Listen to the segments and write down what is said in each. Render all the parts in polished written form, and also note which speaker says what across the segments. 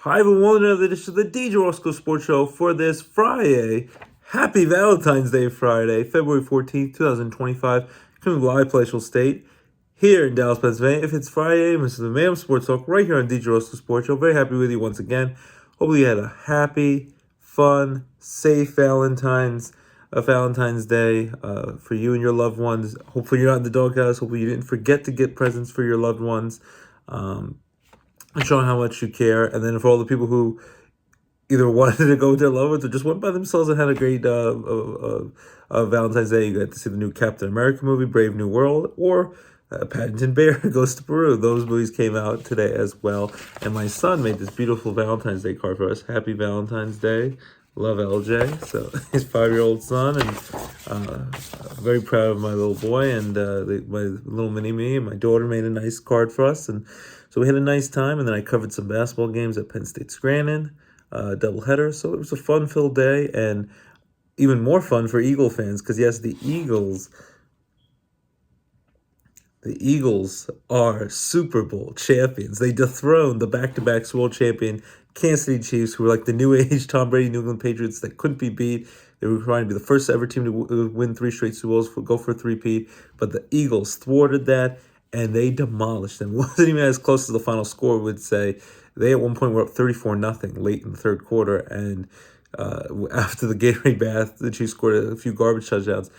Speaker 1: Hi everyone, another edition of the DJ Roscoe Sports Show for this Friday. Happy Valentine's Day Friday, February 14th, 2025. Coming live Palatial State here in Dallas, Pennsylvania. If it's Friday, this is the Man Sports Talk right here on DJ Roscoe Sports Show. Very happy with you once again. Hopefully you had a happy, fun, safe Valentine's Day for you and your loved ones. Hopefully you're not in the doghouse. Hopefully you didn't forget to get presents for your loved ones. Showing how much you care. And then for all the people who either wanted to go with their loved ones or just went by themselves and had a great Valentine's Day, you got to see the new Captain America movie, Brave New World, or Paddington Bear Goes to Peru. Those movies came out today as well. And my son made this beautiful Valentine's Day card for us. Happy Valentine's Day. Love LJ. So his 5-year-old son, and very proud of my little boy and my little mini me. And my daughter made a nice card for us, and so we had a nice time. And then I covered some basketball games at Penn State Scranton, doubleheader. So it was a fun-filled day, and even more fun for Eagle fans because yes, the Eagles are Super Bowl champions. They dethroned the back-to-back Super Bowl champion Kansas City Chiefs, who were like the new age Tom Brady New England Patriots that couldn't be beat. They were trying to be the first ever team to win 3 straight Super Bowls, go for a three-peat. But the Eagles thwarted that, and they demolished them. It wasn't even as close as the final score would say. They at one point were up 34-0 late in the third quarter, and after the Gatorade bath, the Chiefs scored a few garbage touchdowns.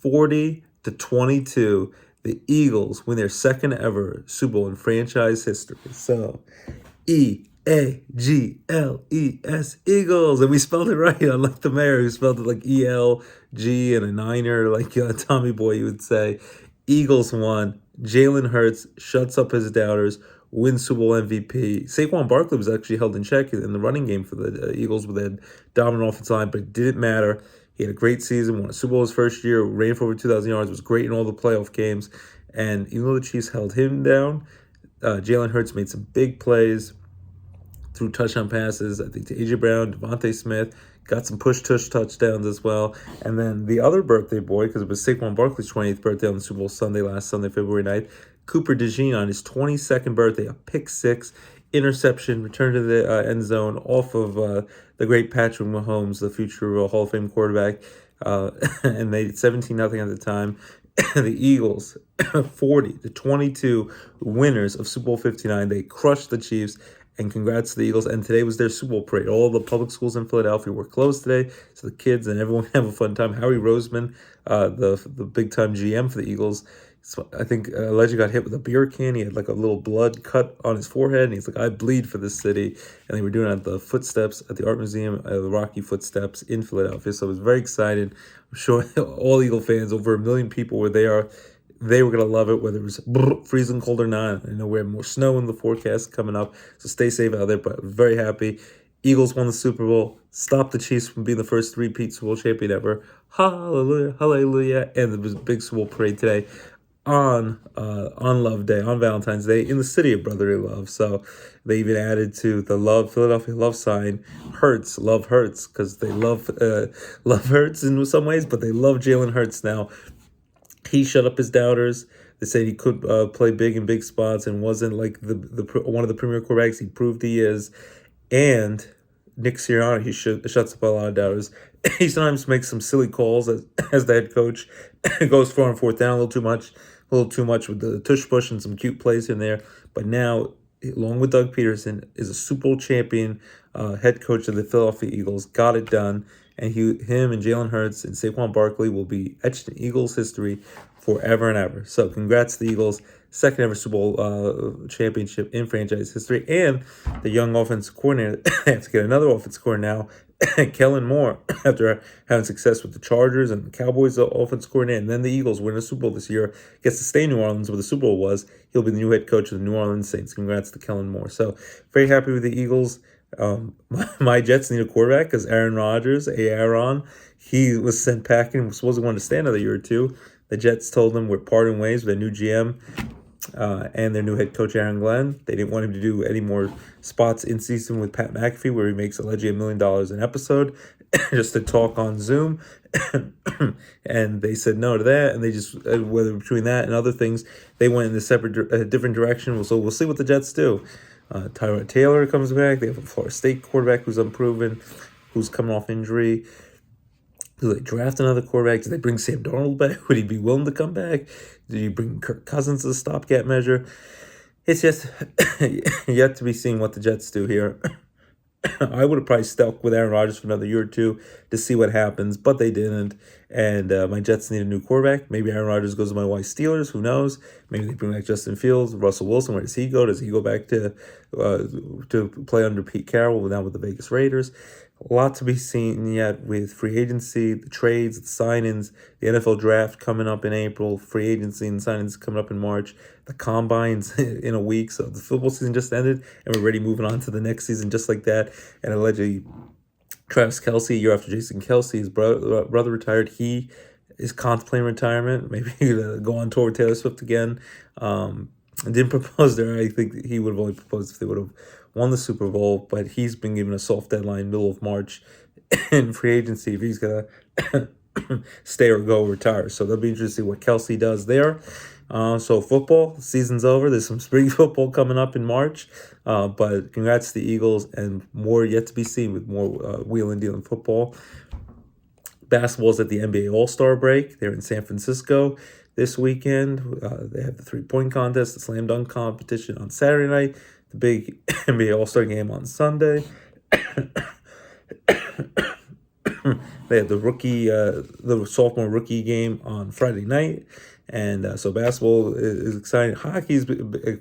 Speaker 1: 40-22. The Eagles win their second ever Super Bowl in franchise history. So, E-A-G-L-E-S, Eagles. And we spelled it right, unlike the mayor who spelled it like E-L-G and a niner, like Tommy Boy, you would say. Eagles won. Jalen Hurts shuts up his doubters, wins Super Bowl MVP. Saquon Barkley was actually held in check in the running game for the Eagles with a dominant offensive line, but it didn't matter. He had a great season, won a Super Bowl his first year, ran for over 2,000 yards, was great in all the playoff games. And even though the Chiefs held him down, Jalen Hurts made some big plays, threw touchdown passes, I think, to A.J. Brown, Devontae Smith, got some push-tush touchdowns as well. And then the other birthday boy, because it was Saquon Barkley's 28th birthday on the Super Bowl Sunday, last Sunday, February 9th, Cooper DeJean on his 22nd birthday, a pick six, interception, return to the end zone off of the great Patrick Mahomes, the future Hall of Fame quarterback, and they did 17-0 at the time. The Eagles, 40-22 winners of Super Bowl 59. They crushed the Chiefs, and congrats to the Eagles. And today was their Super Bowl parade. All the public schools in Philadelphia were closed today, so the kids and everyone have a fun time. Howie Roseman, the big-time GM for the Eagles, so I think allegedly got hit with a beer can. He had like a little blood cut on his forehead, and he's like, I bleed for this city. And they were doing it at the footsteps at the Art Museum, the Rocky Footsteps in Philadelphia. So I was very excited. I'm sure all Eagle fans, over 1 million people were there. They were going to love it, whether it was freezing cold or not. I know we have more snow in the forecast coming up, so stay safe out there. But I'm very happy. Eagles won the Super Bowl, stopped the Chiefs from being the first three-peat Super Bowl champion ever. Hallelujah, hallelujah. And there was a big Super Bowl parade today on Love Day, on Valentine's Day, in the city of brotherly love. So they even added to the Philadelphia love sign, Hurts, love Hurts, because they love Hurts in some ways, but they love Jalen Hurts now. He shut up his doubters. They said he could play big in big spots and wasn't like the one of the premier quarterbacks. He proved he is. And Nick Sirianni, he shuts up a lot of doubters. He sometimes makes some silly calls as the head coach. Goes for on fourth down a little too much with the tush push and some cute plays in there. But now, along with Doug Peterson, is a Super Bowl champion head coach of the Philadelphia Eagles. Got it done. And him and Jalen Hurts and Saquon Barkley will be etched in Eagles history forever and ever. So congrats to the Eagles, second ever Super Bowl championship in franchise history. And the young offensive coordinator, they have to get another offensive coordinator now, Kellen Moore, after having success with the Chargers and the Cowboys offensive coordinator, and then the Eagles win a Super Bowl this year, gets to stay in New Orleans where the Super Bowl was. He'll be the new head coach of the New Orleans Saints. Congrats to Kellen Moore. So very happy with the Eagles. My Jets need a quarterback because Aaron Rodgers, he was sent packing and was supposedly wanted to stay another year or two. The Jets told him we're parting ways with their new GM and their new head coach, Aaron Glenn. They didn't want him to do any more spots in season with Pat McAfee where he makes allegedly $1 million an episode just to talk on Zoom. And they said no to that, and they just, whether between that and other things, they went in a different direction. So we'll see what the Jets do. Tyrod Taylor comes back. They have a Florida State quarterback who's unproven, who's coming off injury. Do they draft another quarterback? Do they bring Sam Darnold back? Would he be willing to come back? Do you bring Kirk Cousins as a stopgap measure? It's just yet to be seen what the Jets do here. I would have probably stuck with Aaron Rodgers for another year or two to see what happens, but they didn't. And my Jets need a new quarterback. Maybe Aaron Rodgers goes to my wife's Steelers. Who knows? Maybe they bring back Justin Fields, Russell Wilson. Where does he go? Does he go back to play under Pete Carroll now with the Vegas Raiders? A lot to be seen yet with free agency, the trades, the signings, the NFL draft coming up in April, free agency and signings coming up in March, the combines in a week. So the football season just ended, and we're already moving on to the next season just like that. And allegedly, Travis Kelce, a year after Jason Kelce, his brother retired. He is contemplating retirement. Maybe go on tour with Taylor Swift again. Didn't propose there. I think he would have only proposed if they would have won the Super Bowl, but he's been given a soft deadline, middle of March, in free agency if he's going to stay or go retire. So that'll be interesting to see what Kelce does there. So football, season's over. There's some spring football coming up in March, but congrats to the Eagles, and more yet to be seen with more wheeling dealing football. Basketball's at the NBA All-Star break. They're in San Francisco this weekend. They have the three-point contest, the slam dunk competition on Saturday night, the big NBA All-Star game on Sunday. They have the sophomore rookie game on Friday night. And so basketball is exciting. Hockey's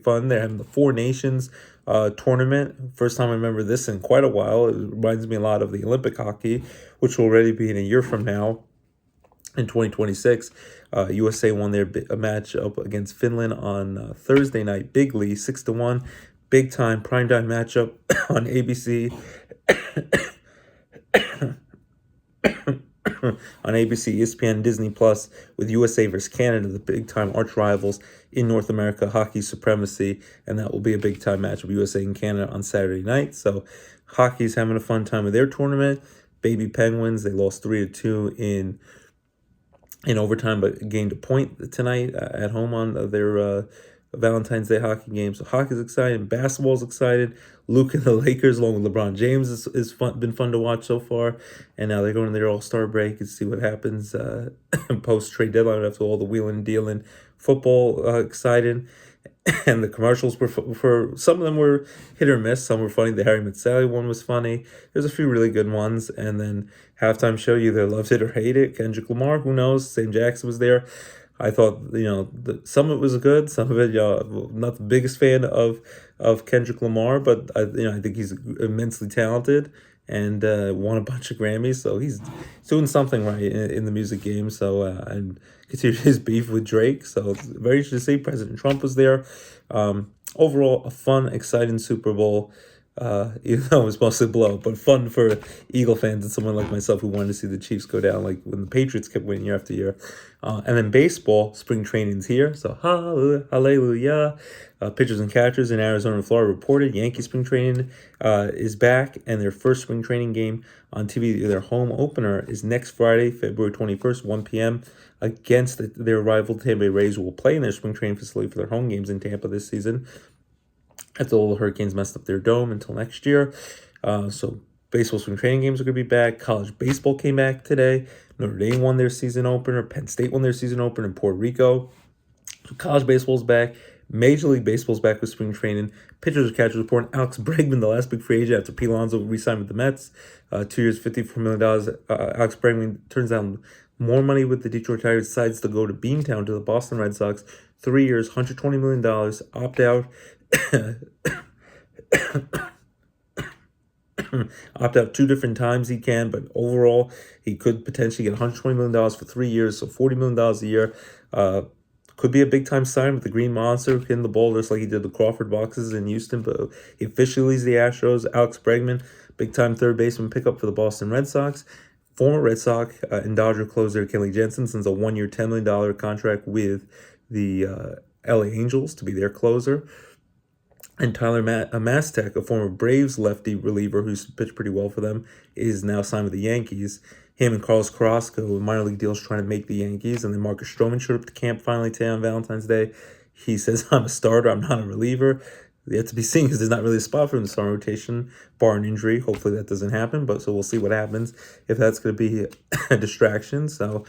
Speaker 1: fun. They're having the Four Nations tournament. First time I remember this in quite a while. It reminds me a lot of the Olympic hockey, which will already be in a year from now. In 2026, USA won their match up against Finland on Thursday night, bigly, 6-1, big time primetime matchup on ABC. On ABC, ESPN, Disney Plus, with USA versus Canada, the big time arch rivals in North America, hockey supremacy, and that will be a big time match of USA and Canada on Saturday night. So, hockey's having a fun time with their tournament. Baby Penguins, they lost 3-2 in overtime, but gained a point tonight at home on their Valentine's Day hockey game. So hockey's exciting, basketball's excited. Luke and the Lakers, along with LeBron James, is been fun to watch so far. And now they're going to their All-Star break and see what happens post-trade deadline after all the wheeling and dealing. Football excited. And the commercials were for some of them were hit or miss. Some were funny. The Harry Met Sally one was funny. There's a few really good ones. And then halftime show, you either loved it or hate it. Kendrick Lamar, who knows? Sam Jackson was there. I thought, some of it was good. Some of it, not the biggest fan of Kendrick Lamar, but I think he's immensely talented and won a bunch of Grammys. So he's doing something right in the music game. So and continued his beef with Drake. So it's very interesting to see. President Trump was there. Overall, a fun, exciting Super Bowl. Even though it was mostly blow, but fun for Eagle fans and someone like myself who wanted to see the Chiefs go down, like when the Patriots kept winning year after year. And then baseball, spring training's here, so hallelujah. Pitchers and catchers in Arizona and Florida reported Yankee spring training is back, and their first spring training game on TV, their home opener, is next Friday, February 21st, 1 p.m. against their rival Tampa Bay Rays, who will play in their spring training facility for their home games in Tampa this season, after all the Hurricanes messed up their dome until next year. So baseball spring training games are going to be back. College baseball came back today. Notre Dame won their season opener. Penn State won their season opener in Puerto Rico. So college baseball's back. Major League Baseball's back with spring training. Pitchers and catchers report. Alex Bregman, the last big free agent after Pete Alonso re-signed with the Mets. 2 years, $54 million. Alex Bregman turns down more money with the Detroit Tigers, decides to go to Beantown to the Boston Red Sox. 3 years, $120 million. Opt out. Opt out 2 different times he can, but overall he could potentially get $120 million for 3 years, so $40 million a year. Could be a big time sign with the Green Monster hitting the ball just like he did the Crawford boxes in Houston, but he officially leads the Astros. Alex Bregman, big time third baseman pickup for the Boston Red Sox. Former Red Sox and Dodger closer Kenley Jensen signs a 1-year, $10 million contract with the LA Angels to be their closer. And Tyler Mastek, a former Braves lefty reliever who's pitched pretty well for them, is now signed with the Yankees. Him and Carlos Carrasco with minor league deals trying to make the Yankees. And then Marcus Stroman showed up to camp finally today on Valentine's Day. He says, I'm a starter, I'm not a reliever. yet to be seen because there's not really a spot for him in the starting rotation, bar an injury. Hopefully that doesn't happen, but so we'll see what happens if that's going to be a distraction. So,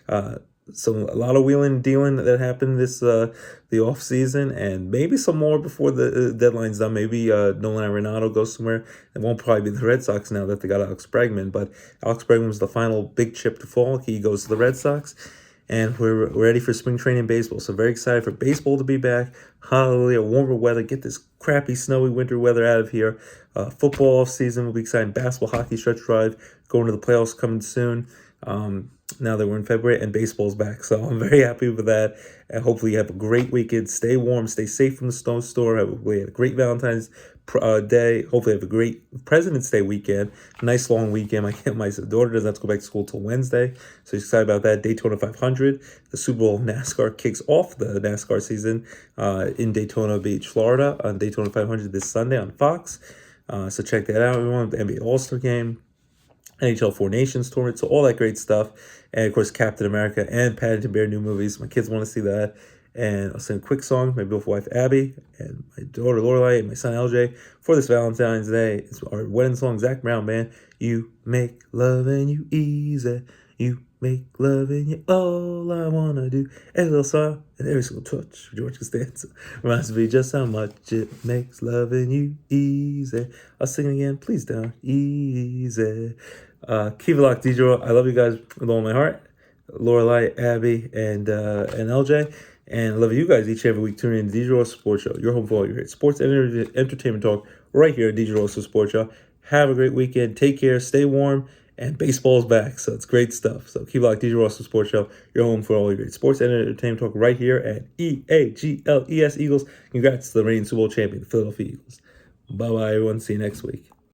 Speaker 1: uh, so a lot of wheeling and dealing that happened this the off season, and maybe some more before the deadline's done. Maybe Nolan Arenado goes somewhere. It won't probably be the Red Sox now that they got Alex Bregman, but Alex Bregman was the final big chip to fall. He goes to the Red Sox. And we're ready for spring training baseball. So very excited for baseball to be back. Hallelujah, warmer weather. Get this crappy, snowy winter weather out of here. Football off season will be exciting. Basketball, hockey, stretch drive. Going to the playoffs coming soon. Now that we're in February, and baseball's back. So I'm very happy with that. And hopefully you have a great weekend. Stay warm. Stay safe from the snowstorm. Have a great Valentine's Day. Hopefully have a great President's Day weekend. Nice long weekend. My daughter doesn't have to go back to school till Wednesday. So she's excited about that. Daytona 500. The Super Bowl of NASCAR kicks off the NASCAR season in Daytona Beach, Florida on Daytona 500 this Sunday on Fox. So check that out, everyone. The NBA All-Star Game. NHL Four Nations tournament, so all that great stuff. And of course, Captain America and Paddington Bear new movies. My kids want to see that. And I'll sing a quick song, my beautiful wife Abby, and my daughter Lorelai, and my son LJ for this Valentine's Day. It's our wedding song, Zach Brown Band. You make loving you easy. You make loving you all I wanna do. Every little smile and every single touch. George Costanza reminds me just how much it makes loving you easy. I'll sing it again, please don't. Easy. Keep it locked, DJ. I love you guys with all my heart. Lorelai, Abby, and LJ. And I love you guys each and every week tuning in to DJ Roscoe Sports Show. Your home for all your great sports and entertainment talk right here at DJ Roscoe Sports Show. Have a great weekend. Take care. Stay warm. And baseball's back, so it's great stuff. So keep it locked, DJ Roscoe Sports Show. Your home for all your great sports and entertainment talk right here at EAGLES Eagles. Congrats to the reigning Super Bowl champion, the Philadelphia Eagles. Bye-bye, everyone. See you next week.